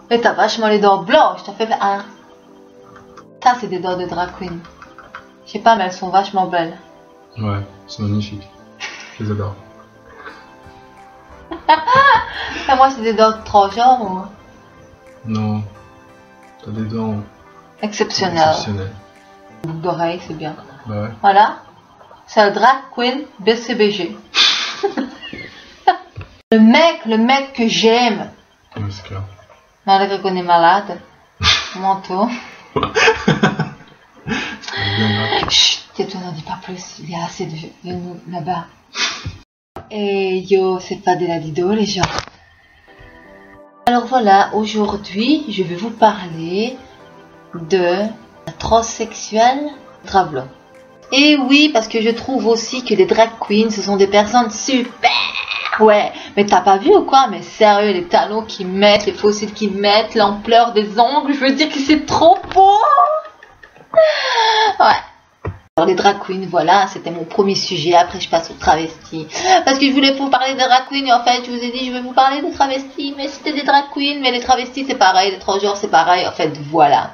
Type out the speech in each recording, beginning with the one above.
Mais t'as vachement les dents blanches, t'as fait un. Ça, c'est des dents de drag queen. Je sais pas, mais elles sont vachement belles. Ouais, c'est magnifique. Je les adore. Et moi, c'est des dents transgenres ou. Non, t'as des dents Exceptionnelles. exceptionnelles. Boucle d'oreille, c'est bien. Bah ouais. Voilà. C'est le drag queen BCBG. le mec que j'aime. Ouais, c'est clair. Malgré qu'on est malade. Manteau. Chut, tais-toi, n'en dis pas plus. Il y a assez de nous là-bas. Et yo, c'est pas de la dido, les gens. Alors voilà, aujourd'hui, je vais vous parler de la transsexuelle Travelo. Et oui, parce que je trouve aussi que les drag queens, ce sont des personnes super. Ouais, mais t'as pas vu ou quoi? Mais sérieux, les talons qu'ils mettent, les fossiles qu'ils mettent, l'ampleur des ongles, je veux dire que c'est trop beau. Ouais. Alors les drag queens, voilà, c'était mon premier sujet. Après, je passe aux travestis. Parce que je voulais vous parler de drag queens et en fait, je vous ai dit, je vais vous parler de travestis. Mais c'était des drag queens, mais les travestis, c'est pareil. Les transgenres, c'est pareil. En fait, voilà.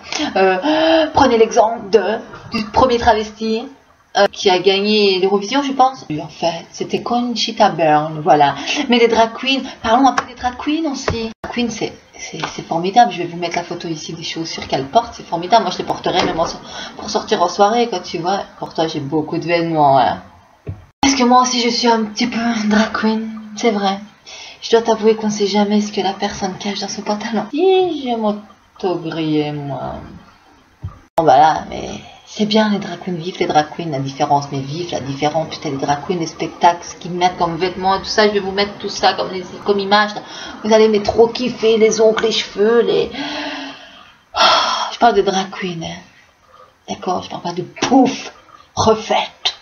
Prenez l'exemple du premier travesti. Qui a gagné l'Eurovision, je pense. En fait, c'était Conchita Byrne, voilà. Mais les drag queens, parlons un peu des drag queens aussi. Drag queen, c'est formidable. Je vais vous mettre la photo ici des chaussures qu'elle porte. C'est formidable. Moi, je les porterai même pour sortir en soirée, quand tu vois. Pourtant, j'ai beaucoup de vêtements. Hein. Parce que moi aussi, je suis un petit peu drag queen. C'est vrai. Je dois t'avouer qu'on sait jamais ce que la personne cache dans son pantalon. Et je m'auto-grillais, moi. Bon, bah là, mais... C'est bien les drag queens, vivent les drag queens, la différence, mais vivent la différence. Putain, les drag queens, les spectacles, ce qu'ils mettent comme vêtements, tout ça, je vais vous mettre tout ça comme image. Vous allez mais trop kiffer, les ongles, les cheveux, les... Oh, je parle de drag queen, hein. D'accord, je parle pas de pouf, refaite.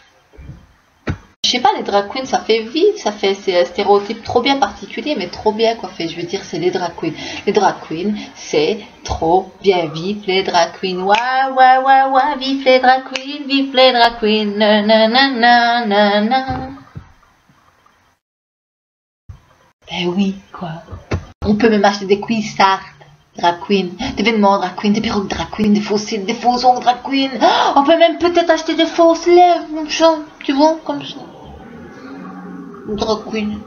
Je sais pas, les drag queens, ça fait vivre, c'est un stéréotype trop bien particulier, mais trop bien coiffé. Je veux dire, c'est les drag queens. Les drag queens, c'est trop bien. Vive les drag queens. Ouah, ouah, ouah, ouah, vive les drag queens, vive les drag queens. Na, na, na, na, na, na. Ben oui, quoi. On peut même acheter des cuissards drag queen, des vêtements drag queen, des perruques drag queen, des faux cils, des faux ongles drag queen. On peut même peut-être acheter des fausses lèvres, comme ça, tu vois, comme ça. Drag queen.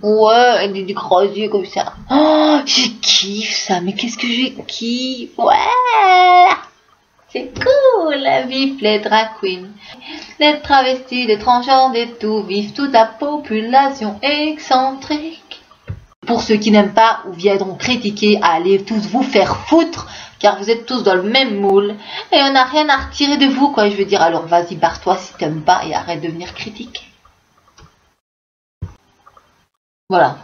Ouais, avec des gros yeux comme ça. Oh, je kiffe ça, mais qu'est-ce que je kiffe. Ouais, c'est cool, vive les drag queens. Les travestis, les transgenres, des tout, vive toute la population excentrique. Pour ceux qui n'aiment pas ou viendront critiquer, allez tous vous faire foutre, car vous êtes tous dans le même moule, et on n'a rien à retirer de vous, quoi, je veux dire. Alors vas-y, barre-toi si t'aimes pas et arrête de venir critiquer. Voilà.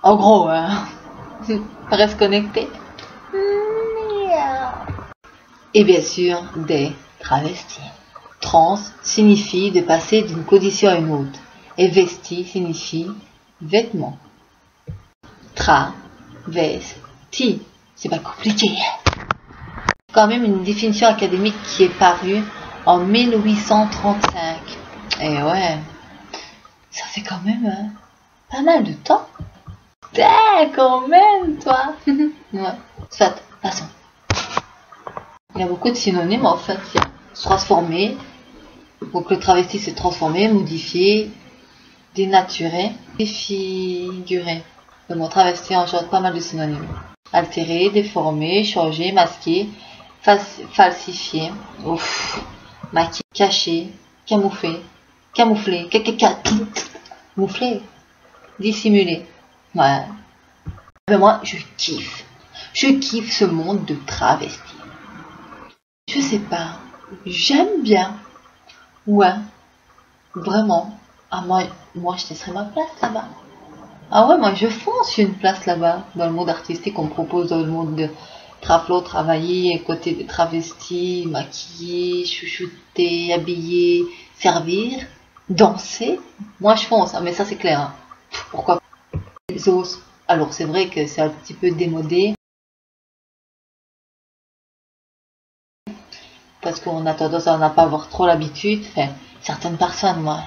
En gros, hein. Reste connecté. Et bien sûr, des travestis. Trans signifie de passer d'une condition à une autre. Et vesti signifie vêtements. Travesti. C'est pas compliqué. Quand même une définition académique qui est parue en 1835. Et ouais, ça fait quand même pas mal de temps. Quand même, toi. Ouais, soit, passons. Il y a beaucoup de synonymes en fait. Il y a se transformer. Donc le travesti c'est transformer, modifier, dénaturer, défigurer. Le mot travesti engendre pas mal de synonymes. Altérer, déformer, changer, masquer, falsifier, maquiller, cacher, camoufler, camoufler, dissimuler. Ouais. Mais moi, je kiffe. Je kiffe ce monde de travestis. Je sais pas. J'aime bien. Ouais. Vraiment. Ah, moi, je laisserai ma place là-bas. Ah ouais, moi, je fonce sur une place là-bas. Dans le monde artistique, on me propose dans le monde de Travelo, travailler, côté des travestis, maquiller, chouchouter, habiller, servir, danser. Moi, je fonce. Ah, mais ça, c'est clair. Hein. Pourquoi les os? Alors, c'est vrai que c'est un petit peu démodé. Parce qu'on a tendance à n'en pas avoir trop l'habitude. Enfin, certaines personnes, moi.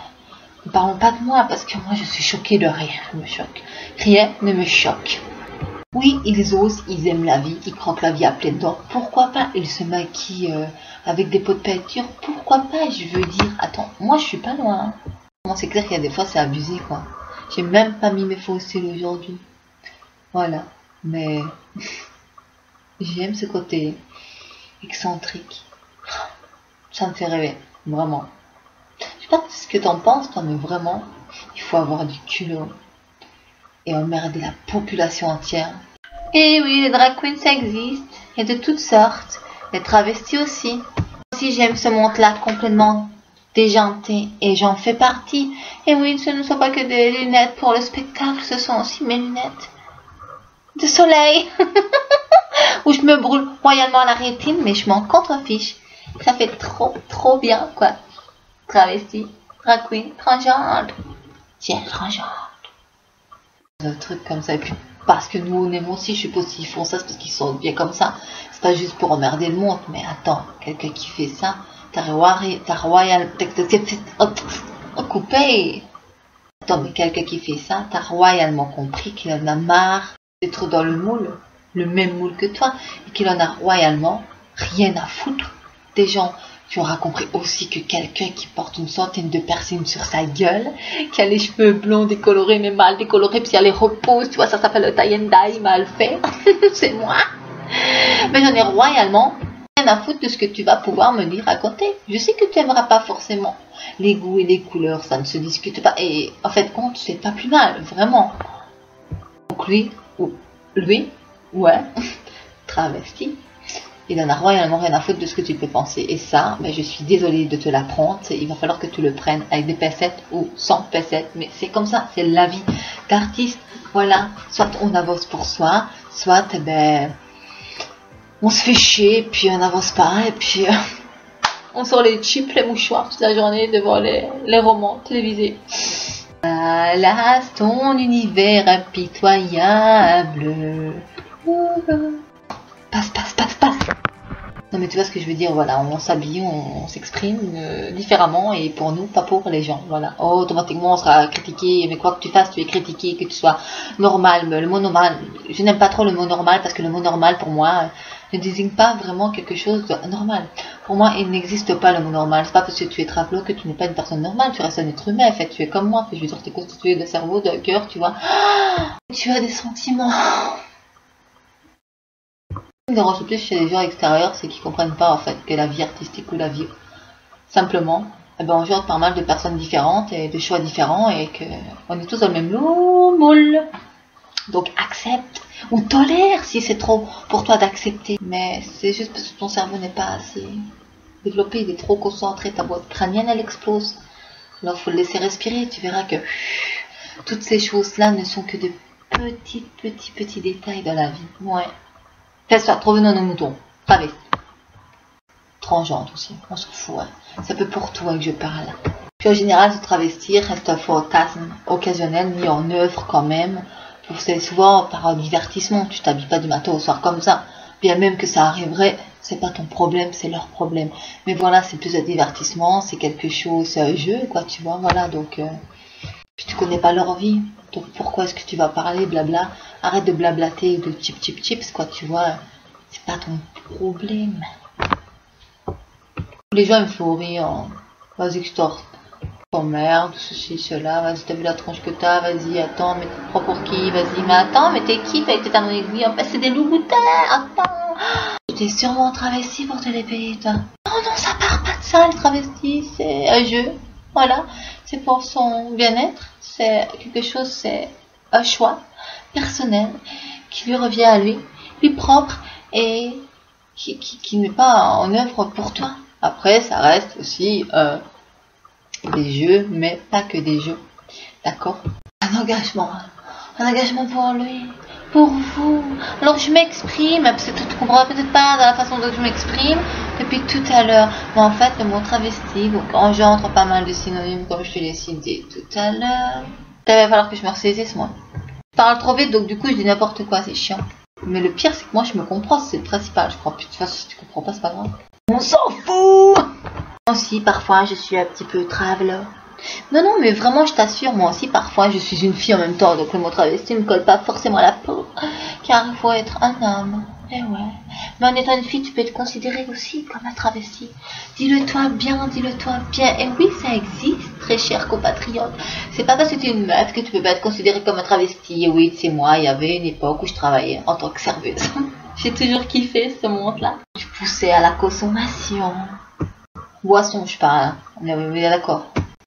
Ne parlons pas de moi, parce que moi, je suis choquée de rien. Je me choque. Rien ne me choque. Oui, ils osent, ils aiment la vie, ils croquent la vie à pleines dents. Pourquoi pas? Ils se maquillent avec des pots de peinture. Pourquoi pas? Je veux dire, attends, moi je suis pas loin. Bon, c'est clair qu'il y a des fois c'est abusé quoi. J'ai même pas mis mes faux cils aujourd'hui. Voilà, mais j'aime ce côté excentrique. Ça me fait rêver, vraiment. Je sais pas ce que t'en penses toi, mais vraiment, il faut avoir du culot et emmerder la population entière. Et oui, les drag queens ça existe, et de toutes sortes, les travestis aussi. Si j'aime ce monde-là complètement déjanté, et j'en fais partie. Et oui, ce ne sont pas que des lunettes pour le spectacle, ce sont aussi mes lunettes de soleil, où je me brûle royalement la rétine, mais je m'en contrefiche. Ça fait trop bien, quoi. Travesti, drag queen, transgenre. Tiens, transgenre. Un truc comme ça, et puis parce que nous on aime aussi, je suppose s'ils font ça, c'est parce qu'ils sont bien comme ça. C'est pas juste pour emmerder le monde, mais attends, quelqu'un qui fait ça, t'as royal, coupé. Attends, mais quelqu'un qui fait ça, t'as royalement compris qu'il en a marre d'être dans le moule, le même moule que toi, et qu'il en a royalement rien à foutre des gens. Tu auras compris aussi que quelqu'un qui porte une centaine de piercings sur sa gueule, qui a les cheveux blonds décolorés mais mal décolorés, puis elle les repose, tu vois, ça s'appelle le tie and dye mal fait, c'est moi. Mais j'en ai royalement rien à foutre de ce que tu vas pouvoir me dire raconter. Je sais que tu n'aimeras pas forcément les goûts et les couleurs, ça ne se discute pas, et en fait compte, c'est pas plus mal, vraiment. Donc lui, ouais, travesti. Il en a royalement rien à foutre de ce que tu peux penser. Et ça, ben, je suis désolée de te l'apprendre. Il va falloir que tu le prennes avec des pincettes ou sans pincettes. Mais c'est comme ça, c'est la vie d'artiste. Voilà, soit on avance pour soi, soit ben, on se fait chier, puis on n'avance pas, et puis on sort les chips, les mouchoirs toute la journée devant les romans télévisés. Là, ton univers impitoyable. Passe. Non mais tu vois ce que je veux dire, voilà, on s'habille, on s'exprime différemment et pour nous, pas pour les gens, voilà. Automatiquement on sera critiqué, mais quoi que tu fasses, tu es critiqué, que tu sois normal, mais le mot normal, je n'aime pas trop le mot normal parce que le mot normal pour moi ne désigne pas vraiment quelque chose de normal. Pour moi, il n'existe pas le mot normal, c'est pas parce que tu es travelo que tu n'es pas une personne normale, tu restes un être humain, en fait, tu es comme moi, je veux dire, tu es constitué de cerveau, de cœur, tu vois. Tu as des sentiments. Ce qui me dérange le plus chez les gens extérieurs, c'est qu'ils comprennent pas en fait que la vie artistique ou la vie simplement, eh ben, on joue pas mal de personnes différentes et de choix différents et que on est tous dans le même moule. Donc accepte ou tolère si c'est trop pour toi d'accepter. Mais c'est juste parce que ton cerveau n'est pas assez développé, il est trop concentré, ta boîte crânienne elle explose. Alors faut le laisser respirer, tu verras que toutes ces choses-là ne sont que de petits détails dans la vie. Ouais. Fais ça, revenons à nos moutons. Travesti. Transgenre aussi, on s'en fout. Hein. C'est un peu pour toi que je parle. Puis en général, se travestir reste un fantasme occasionnel mis en œuvre quand même. C'est souvent par divertissement. Tu t'habilles pas du matin au soir comme ça. Bien même que ça arriverait, c'est pas ton problème, c'est leur problème. Mais voilà, c'est plus un divertissement, c'est quelque chose, c'est un jeu, quoi, tu vois. Voilà, donc puis tu connais pas leur vie. Donc pourquoi est-ce que tu vas parler, blabla? Arrête de blablater de chips, quoi, tu vois. C'est pas ton problème. Les gens me font rire. Vas-y que je t'en merde, ceci, cela. Vas-y, t'as vu la tronche que t'as? Vas-y, attends, mais tu te prends pour qui? Vas-y, mais attends, mais t'es qui? Avec tes talons aiguilles. En fait, c'est des loups-boutins. Attends. T'es sûrement travesti pour te les payer, toi. Non, ça part pas de ça, le travesti. C'est un jeu. Voilà. C'est pour son bien-être. C'est quelque chose, c'est un choix personnel qui lui revient à lui propre et qui n'est pas en œuvre pour toi. Après, ça reste aussi des jeux, mais pas que des jeux. D'accord? Un engagement pour lui, pour vous. Alors je m'exprime, parce que tu ne comprends peut-être pas dans la façon dont je m'exprime depuis tout à l'heure. Mais en fait, le mot travesti engendre pas mal de synonymes, comme je te l'ai cité tout à l'heure. Il va falloir que je me ressaisisse, moi. Je parle trop vite, donc du coup, je dis n'importe quoi, c'est chiant. Mais le pire, c'est que moi, je me comprends, c'est le principal, je crois. Puis de toute façon, si tu comprends pas, c'est pas grave. On s'en fout! Moi aussi, parfois, je suis un petit peu traveler. Non, mais vraiment, je t'assure, moi aussi, parfois, je suis une fille en même temps. Donc le mot travesti ne me colle pas forcément à la peau. car il faut être un homme. Eh ouais. Mais en étant une fille, tu peux te considérer aussi comme un travesti. Dis-le-toi bien, dis-le-toi bien. Et oui, ça existe, très cher compatriote. C'est pas parce que tu es une meuf que tu peux pas être considérée comme un travesti. Et oui, c'est moi, il y avait une époque où je travaillais en tant que serveuse. J'ai toujours kiffé ce monde-là. Je poussais à la consommation. Boisson, je parle. On est d'accord.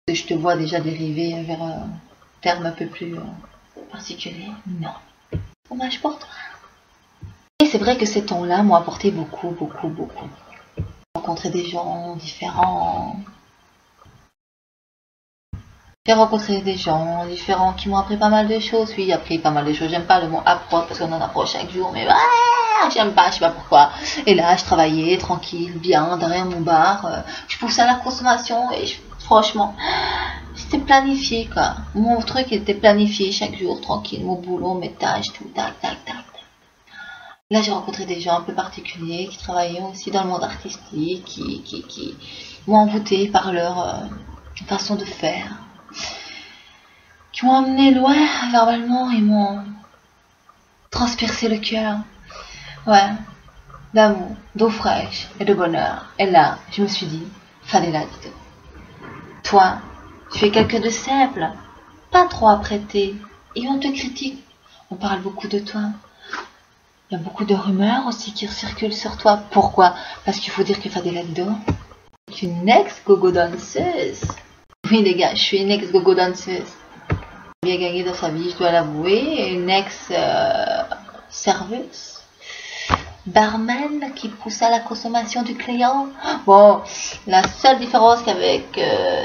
Je te vois déjà dériver vers un terme un peu plus particulier. Non. Dommage pour toi. Et c'est vrai que ces temps-là m'ont apporté beaucoup. J'ai rencontré des gens différents. J'ai rencontré des gens différents qui m'ont appris pas mal de choses. Oui, appris pas mal de choses. J'aime pas le mot apprendre parce qu'on en apprend chaque jour, mais j'aime pas, je sais pas pourquoi. Et là, je travaillais tranquille, bien, derrière mon bar. Je poussais à la consommation et franchement, c'était planifié quoi. Mon truc était planifié chaque jour, tranquille. Mon boulot, mes tâches, tout, tac. Là, j'ai rencontré des gens un peu particuliers qui travaillaient aussi dans le monde artistique, qui m'ont envoûté par leur façon de faire, qui m'ont emmené loin verbalement et m'ont transpercé le cœur. Ouais, d'amour, d'eau fraîche et de bonheur. Et là, je me suis dit, fallait la dire. Toi, tu es quelqu'un de simple, pas trop apprêté, et on te critique. On parle beaucoup de toi. Il y a beaucoup de rumeurs aussi qui circulent sur toi. Pourquoi? Parce qu'il faut dire que Fadela Dido est une ex-gogo danseuse. Oui les gars, je suis une ex-gogo danseuse. Bien gagné dans sa vie, je dois l'avouer. Une ex-serveuse. Barman qui pousse à la consommation du client. Bon, la seule différence qu'avec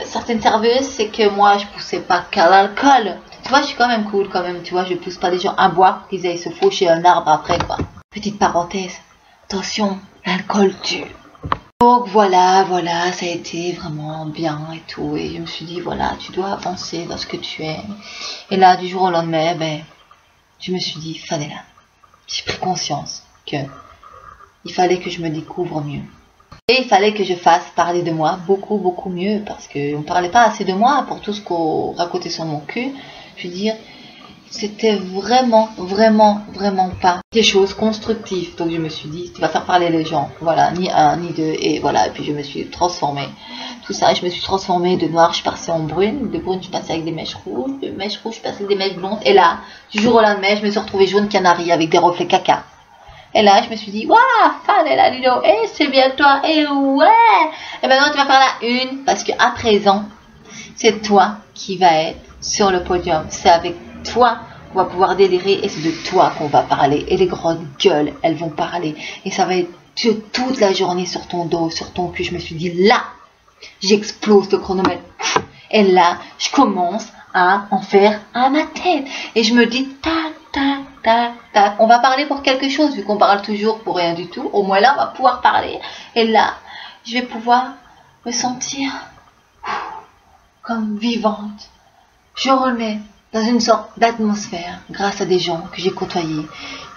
certaines serveuses, c'est que moi je poussais pas qu'à l'alcool. Tu vois, je suis quand même cool quand même, tu vois, je pousse pas les gens à boire, qu'ils aillent se faucher un arbre après, quoi. Petite parenthèse, attention, l'alcool tue. Donc voilà, ça a été vraiment bien et tout, et je me suis dit, voilà, tu dois avancer dans ce que tu es. Et là, du jour au lendemain, je me suis dit, fallait là. J'ai pris conscience que il fallait que je me découvre mieux. Et il fallait que je fasse parler de moi beaucoup mieux, parce qu'on ne parlait pas assez de moi pour tout ce qu'on racontait sur mon cul. Je veux dire, c'était vraiment pas des choses constructives. Donc je me suis dit, tu vas faire parler les gens. Voilà, ni un, ni deux. Et voilà, et puis je me suis transformée. Tout ça, je me suis transformée de noir, je passais en brune. De brune, je passais avec des mèches rouges. De mèches rouges, je passais avec des mèches blondes. Et là, du jour au lendemain, je me suis retrouvée jaune canari avec des reflets caca. Et là, je me suis dit, waouh, Fadela Dido, c'est bien toi, et ouais. Et maintenant, tu vas faire la une, parce qu'à présent, c'est toi qui vas être sur le podium. C'est avec toi qu'on va pouvoir délirer, et c'est de toi qu'on va parler. Et les grandes gueules, elles vont parler. Et ça va être toute la journée sur ton dos, sur ton cul. Je me suis dit, là, j'explose le chronomètre. Et là, je commence à en faire à ma tête. Et je me dis, tac. On va parler pour quelque chose, vu qu'on parle toujours pour rien du tout. Au moins là, on va pouvoir parler. Et là, je vais pouvoir me sentir comme vivante. Je renais dans une sorte d'atmosphère grâce à des gens que j'ai côtoyés,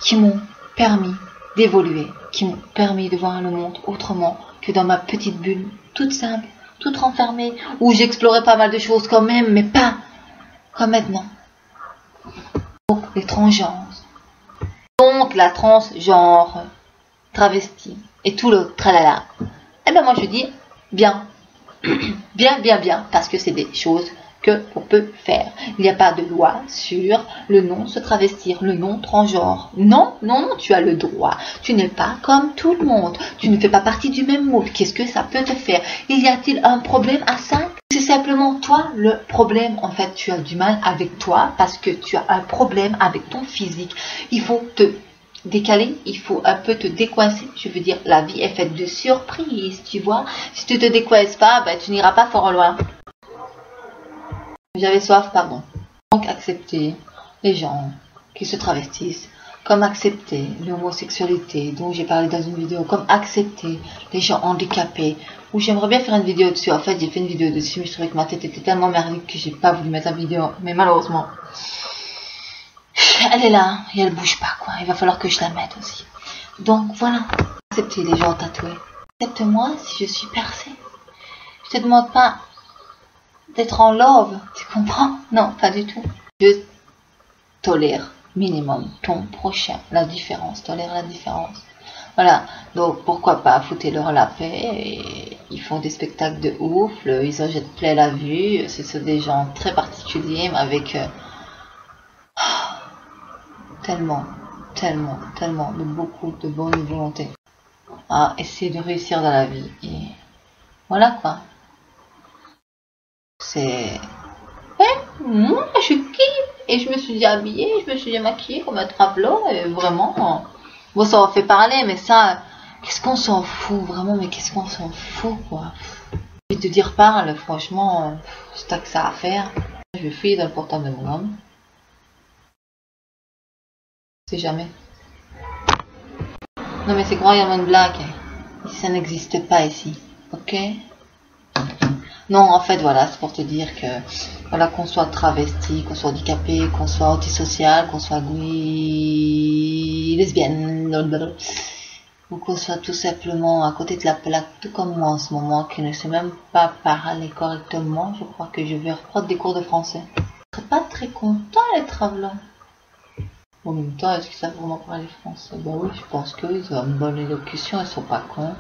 qui m'ont permis d'évoluer, qui m'ont permis de voir le monde autrement que dans ma petite bulle, toute simple, toute renfermée, où j'explorais pas mal de choses quand même, mais pas comme maintenant. Donc, les transgenres. Donc, la transgenre, travesti, et tout le tralala. Eh bien, moi, je dis bien, parce que c'est des choses que on peut faire. Il n'y a pas de loi sur le non se travestir, le non transgenre. Non, tu as le droit. Tu n'es pas comme tout le monde. Tu ne fais pas partie du même moule. Qu'est-ce que ça peut te faire? Y a-t-il un problème à ça? C'est simplement toi le problème. En fait, tu as du mal avec toi parce que tu as un problème avec ton physique. Il faut te décaler, il faut un peu te décoincer. Je veux dire, la vie est faite de surprises, tu vois. Si tu te décoinces pas, tu n'iras pas fort loin. J'avais soif, pardon. Donc accepter les gens qui se travestissent, comme accepter l'homosexualité dont j'ai parlé dans une vidéo, comme accepter les gens handicapés, où j'aimerais bien faire une vidéo dessus. En fait, j'ai fait une vidéo dessus, mais je trouvais que ma tête était tellement merdique que j'ai pas voulu mettre la vidéo. Mais malheureusement, elle est là et elle bouge pas, quoi. Il va falloir que je la mette aussi. Donc voilà, accepter les gens tatoués. Accepte-moi si je suis percée. Je te demande pas d'être en love, tu comprends? Non, pas du tout. Je tolère minimum ton prochain, la différence, tolère la différence. Voilà, donc pourquoi pas, foutez-leur la paix, et ils font des spectacles de ouf, ils en jettent plein la vue, ce sont des gens très particuliers, mais avec tellement de beaucoup de bonne volonté à essayer de réussir dans la vie, et voilà quoi. C'est... Ouais, moi je kiffe, et je me suis déjà habillée, je me suis déjà maquillée comme un travelot, et vraiment... Bon, ça en fait parler, mais ça, qu'est-ce qu'on s'en fout, vraiment, mais qu'est-ce qu'on s'en fout, quoi. Je vais te dire, parle, franchement, c'est pas que ça à faire. Je vais fouiller dans le portable de mon homme. C'est jamais. Non, mais c'est croyant une blague. Ça n'existe pas ici, ok? Non, en fait, voilà, c'est pour te dire que, voilà, qu'on soit travesti, qu'on soit handicapé, qu'on soit antisocial, qu'on soit lesbienne, ou qu'on soit tout simplement à côté de la plaque, tout comme moi en ce moment, qui ne sait même pas parler correctement, je crois que je vais reprendre des cours de français. Je ne serais pas très content les travelants. En même temps, est-ce qu'ils savent vraiment parler français? Ben oui, je pense qu'ils ont une bonne élocution, ils sont pas cons.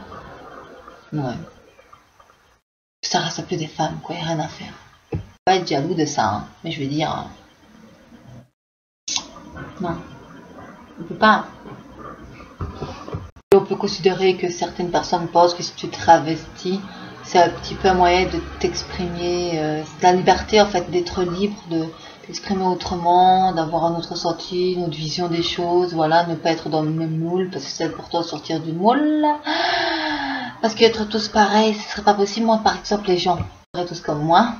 Ouais. Ça reste un peu des femmes, quoi, y a rien à faire. Pas être jaloux de ça, hein, mais je veux dire... non, on peut pas. Et on peut considérer que certaines personnes pensent que si tu travestis, c'est un petit peu un moyen de t'exprimer, c'est la liberté en fait, d'être libre, de t'exprimer autrement, d'avoir un autre ressenti, une autre vision des choses, voilà, ne pas être dans le même moule, parce que c'est important de sortir du moule. Parce qu'être tous pareils, ce serait pas possible. Moi, par exemple, les gens seraient tous comme moi.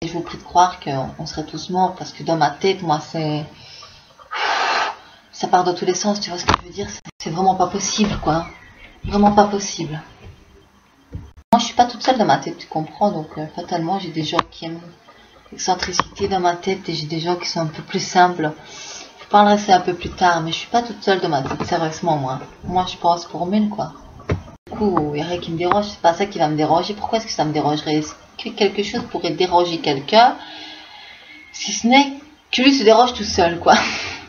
Et je vous prie de croire qu'on serait tous morts, parce que dans ma tête, moi, c'est... ça part dans tous les sens, tu vois ce que je veux dire? C'est vraiment pas possible, quoi. Vraiment pas possible. Moi, je suis pas toute seule dans ma tête, tu comprends? Donc, fatalement, j'ai des gens qui aiment l'excentricité dans ma tête, et j'ai des gens qui sont un peu plus simples. Je parlerai ça un peu plus tard, mais je suis pas toute seule dans ma tête, sérieusement, moi. Moi, je pense pour 1000, quoi. Du coup, il y a rien qui me dérange, c'est pas ça qui va me déranger. Pourquoi est-ce que ça me dérangerait? Est-ce que quelque chose pourrait déranger quelqu'un, si ce n'est que lui se dérange tout seul, quoi.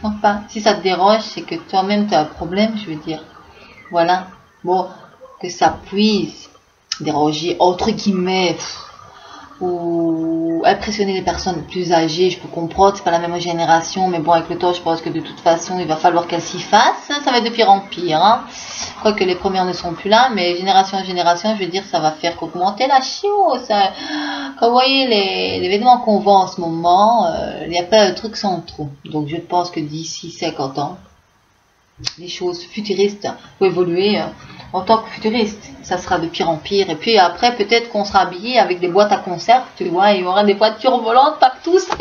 Enfin, si ça te dérange, c'est que toi-même tu as un problème, je veux dire. Voilà. Bon, que ça puisse déranger, entre guillemets, ou impressionner les personnes plus âgées, je peux comprendre, c'est pas la même génération, mais bon, avec le temps, je pense que de toute façon, il va falloir qu'elles s'y fassent. Ça va être de pire en pire, hein. Je crois que les premières ne sont plus là, mais génération en génération, je veux dire, ça va faire qu'augmenter la chose. Quand vous voyez les événements qu'on voit en ce moment, il n'y a pas de trucs sans trop. Donc je pense que d'ici 50 ans, les choses futuristes vont évoluer en tant que futuriste. Ça sera de pire en pire. Et puis après, peut-être qu'on sera habillé avec des boîtes à conserve, tu vois, il y aura des voitures volantes partout. Ça,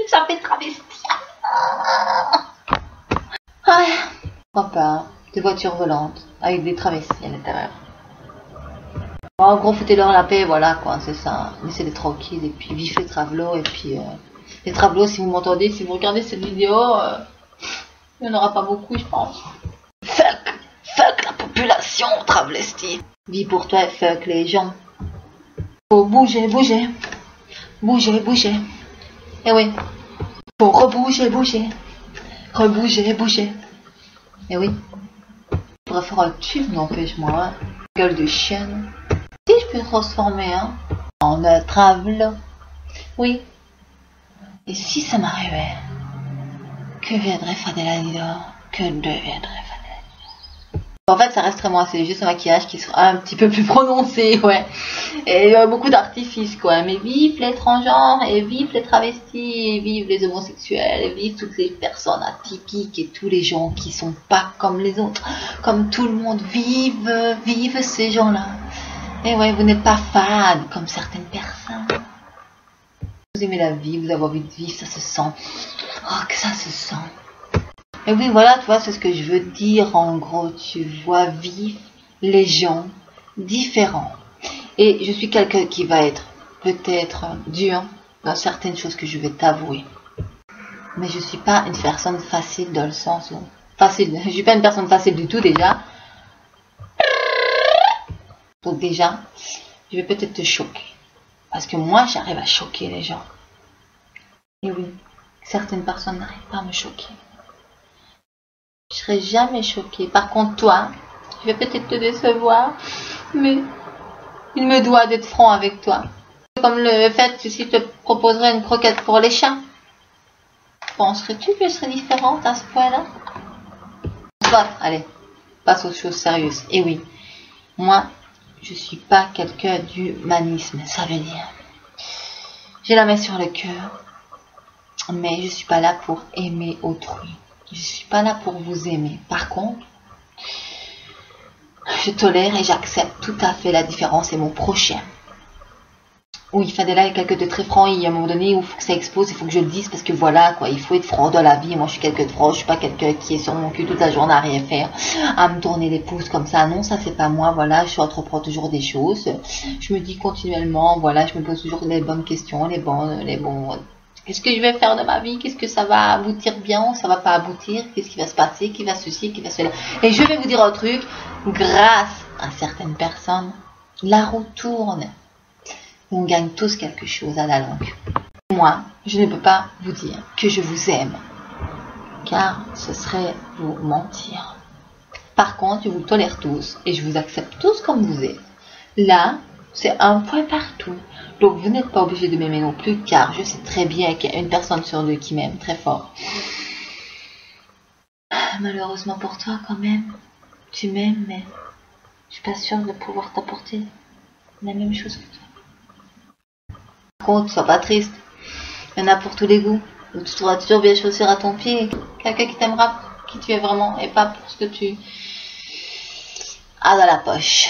ça fait travesti. Ah, pourquoi pas? Des voitures volantes avec des travestis à l'intérieur. Bon, en gros, foutez-leur la paix, voilà quoi, c'est ça. Laissez-les tranquilles, et puis vivez les travelots, et puis les travelots, si vous m'entendez, si vous regardez cette vidéo, il n'y en aura pas beaucoup, je pense. Fuck la population, travesti. Vis pour toi et fuck les gens. Faut bouger. Eh oui. Faut rebouger. Eh oui. Je pourrais faire un tube, n'empêche-moi, hein. Gueule de chienne. Si je peux transformer, hein, en un travelot. Oui. Et si ça m'arrivait, que viendrait Fadela Nidor? Que deviendrait Fadela Nidor? En fait, ça resterait moi, c'est juste un maquillage qui sera un petit peu plus prononcé, ouais. Et beaucoup d'artifices, quoi. Mais vive les transgenres, et vive les travestis, et vive les homosexuels, et vive toutes les personnes atypiques, et tous les gens qui sont pas comme les autres. Comme tout le monde, vive ces gens-là. Et ouais, vous n'êtes pas fade comme certaines personnes. Vous aimez la vie, vous avez envie de vivre, ça se sent. Oh, que ça se sent. Et oui, voilà, tu vois, c'est ce que je veux dire. En gros, tu vois, vivre les gens différents. Et je suis quelqu'un qui va être peut-être dur dans certaines choses que je vais t'avouer. Mais je suis pas une personne facile dans le sens où... Facile, je suis pas une personne facile du tout déjà. Donc déjà, je vais peut-être te choquer. Parce que moi, j'arrive à choquer les gens. Et oui, certaines personnes n'arrivent pas à me choquer. Je serai jamais choquée. Par contre, toi, je vais peut-être te décevoir, mais il me doit d'être franc avec toi. Comme le fait que si je te proposerais une croquette pour les chats, penserais-tu que je serais différente à ce point-là? Soit, allez, passe aux choses sérieuses. Et oui, moi, je suis pas quelqu'un d'humanisme. Ça veut dire, j'ai la main sur le cœur, mais je suis pas là pour aimer autrui. Je suis pas là pour vous aimer. Par contre, je tolère et j'accepte tout à fait la différence et mon prochain. Oui, Fadela est quelqu'un de très franc, il y a un moment donné où il faut que ça explose, il faut que je le dise parce que voilà quoi, il faut être franc dans la vie. Moi je suis quelqu'un de franc, je suis pas quelqu'un qui est sur mon cul toute la journée à rien faire, à me tourner les pouces comme ça. Non, ça c'est pas moi, voilà, je entreprends toujours des choses. Je me dis continuellement, voilà, je me pose toujours les bonnes questions, les bons. Qu'est-ce que je vais faire de ma vie? Qu'est-ce que ça va aboutir bien ou ça va pas aboutir? Qu'est-ce qui va se passer? Qui va ceci? Qui va cela? Et je vais vous dire un truc, grâce à certaines personnes, la roue tourne. On gagne tous quelque chose à la longue. Moi, je ne peux pas vous dire que je vous aime, car ce serait vous mentir. Par contre, je vous tolère tous et je vous accepte tous comme vous êtes. Là, c'est un point partout. Donc, vous n'êtes pas obligé de m'aimer non plus, car je sais très bien qu'il y a une personne sur deux qui m'aime très fort. Malheureusement pour toi, quand même, tu m'aimes, mais je suis pas sûre de pouvoir t'apporter la même chose que toi. Par contre, sois pas triste. Il y en a pour tous les goûts. Donc, tu trouveras toujours bien chaussures à ton pied. Quelqu'un qui t'aimera, qui tu es vraiment, et pas pour ce que tu as dans la poche.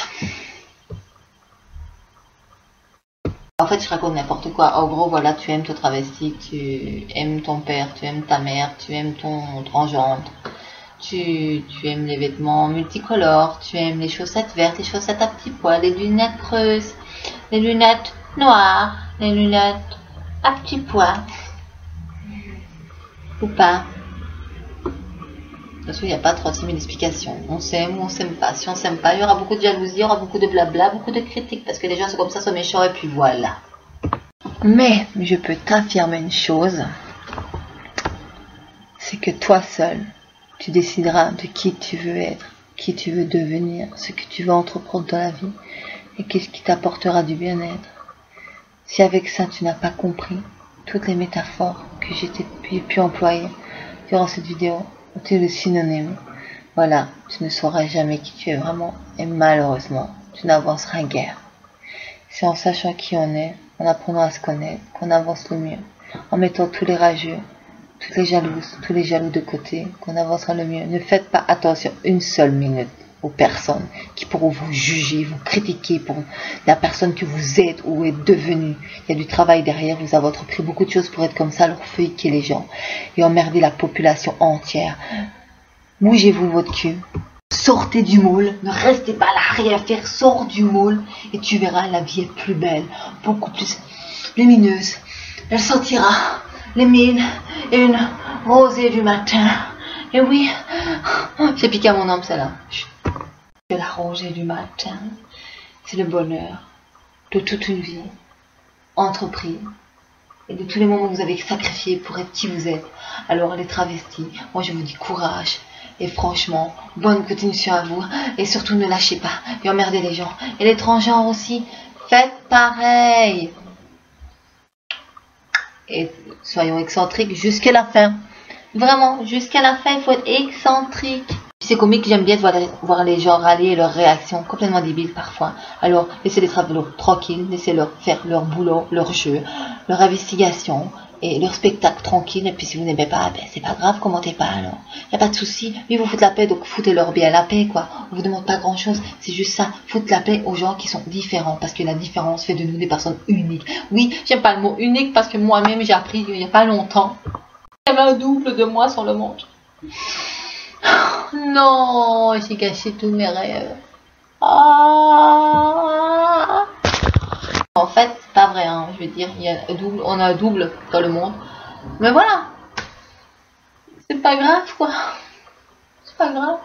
En fait, je raconte n'importe quoi. En gros, voilà, tu aimes ton travesti, tu aimes ton père, tu aimes ta mère, tu aimes ton transgenre. Tu aimes les vêtements multicolores, tu aimes les chaussettes vertes, les chaussettes à petits pois, les lunettes creuses, les lunettes noires, les lunettes à petits pois. Ou pas. De toute façon, il n'y a pas 36 000 explications. On s'aime ou on s'aime pas. Si on s'aime pas, il y aura beaucoup de jalousie, il y aura beaucoup de blabla, beaucoup de critiques, parce que les gens sont comme ça, sont méchants, et puis voilà. Mais je peux t'affirmer une chose, c'est que toi seul, tu décideras de qui tu veux être, qui tu veux devenir, ce que tu veux entreprendre dans la vie, et qu'est-ce qui t'apportera du bien-être. Si avec ça tu n'as pas compris toutes les métaphores que j'ai pu employer durant cette vidéo, tu es le synonyme. Voilà, tu ne sauras jamais qui tu es vraiment, et malheureusement, tu n'avanceras guère. C'est en sachant qui on est, en apprenant à se connaître, qu'on avance le mieux, en mettant tous les rageux, toutes les jalouses, tous les jaloux de côté, qu'on avancera le mieux. Ne faites pas attention une seule minute aux personnes qui pourront vous juger, vous critiquer pour la personne que vous êtes ou êtes devenue. Il y a du travail derrière, vous avez entrepris beaucoup de choses pour être comme ça, alors feuilleter les gens et emmerder la population entière. Bougez-vous votre cul, sortez du moule, ne restez pas là à rien faire, sors du moule et tu verras, la vie est plus belle, beaucoup plus lumineuse. Elle sortira les mille et une rosée du matin. Et oui, j'ai piqué à mon âme celle-là. La rosée du matin, c'est le bonheur de toute une vie entreprise et de tous les moments que vous avez sacrifiés pour être qui vous êtes. Alors les travestis, moi je vous dis courage et franchement, bonne continuation à vous et surtout ne lâchez pas et emmerdez les gens. Et les transgenres aussi, faites pareil. Et soyons excentriques jusqu'à la fin. Vraiment, jusqu'à la fin, il faut être excentrique. C'est comique, j'aime bien voir les gens râler et leurs réactions complètement débiles parfois. Alors, laissez-les travailler tranquilles, laissez-leur faire leur boulot, leur jeu, leur investigation et leur spectacle tranquille. Et puis si vous n'aimez pas, ben, c'est pas grave, commentez pas alors. Y a pas de souci. Ils vous foutent la paix, donc foutez-leur bien la paix, quoi. On vous demande pas grand-chose, c'est juste ça. Foutre la paix aux gens qui sont différents, parce que la différence fait de nous des personnes uniques. Oui, j'aime pas le mot unique parce que moi-même j'ai appris il y a pas longtemps. Il y avait un double de moi sur le monde. Non, j'ai gâché tous mes rêves. Ah. En fait, c'est pas vrai, hein. Je veux dire, il y a un double, on a un double dans le monde. Mais voilà. C'est pas grave, quoi. C'est pas grave.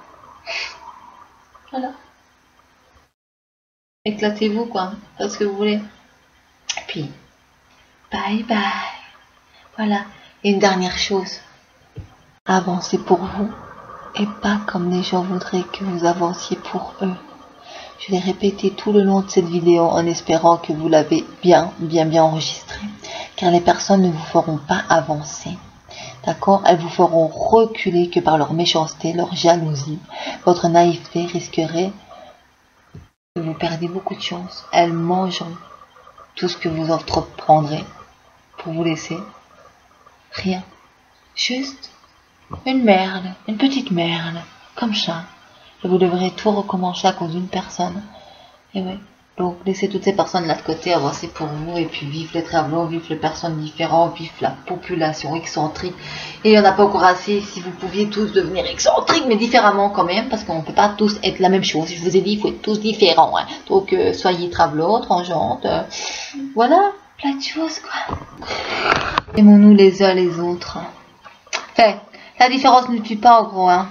Voilà. Éclatez-vous, quoi. Faites ce que vous voulez. Et puis, bye bye. Voilà. Et une dernière chose. Avancez pour vous. et pas comme les gens voudraient que vous avanciez pour eux. Je l'ai répété tout le long de cette vidéo en espérant que vous l'avez bien enregistré, car les personnes ne vous feront pas avancer. D'accord? Elles vous feront reculer que par leur méchanceté, leur jalousie. Votre naïveté risquerait de vous perdre beaucoup de chance. Elles mangeront tout ce que vous entreprendrez pour vous laisser rien. Juste une merle, une petite merle, comme ça. Et vous devrez tout recommencer à cause d'une personne. Et oui. Donc, laissez toutes ces personnes là de côté, avancer pour vous, et puis vivre les travelots, vivre les personnes différentes, vivre la population excentrique. Et il n'y en a pas encore assez, si vous pouviez tous devenir excentriques, mais différemment quand même, parce qu'on ne peut pas tous être la même chose. Je vous ai dit, il faut être tous différents. Hein. Donc, soyez travelots, transgentes, voilà, plein de choses, quoi. Aimons-nous les uns les autres. Fait, la différence ne tue pas, en gros, hein.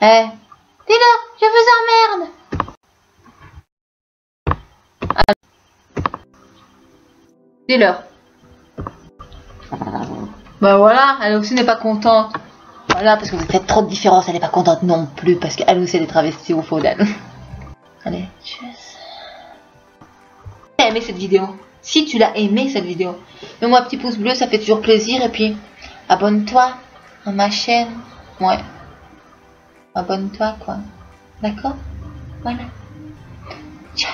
Eh, dis-leur, je vous emmerde. Dis-leur. Ben voilà, elle aussi n'est pas contente. Voilà, parce que vous faites trop de différence, elle n'est pas contente non plus, parce qu'elle aussi elle est travestie au faux d'elle. Allez, tchuss. Tu as aimé cette vidéo? Si tu l'as aimé cette vidéo, mets-moi un petit pouce bleu, ça fait toujours plaisir, et puis abonne-toi à ma chaîne. Ouais. Abonne-toi, quoi. D'accord? Voilà. Ciao.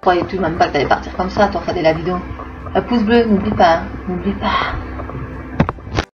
Croyais-tu même pas que t'allais partir comme ça, toi, faire la vidéo? Un pouce bleu, n'oublie pas, hein. N'oublie pas.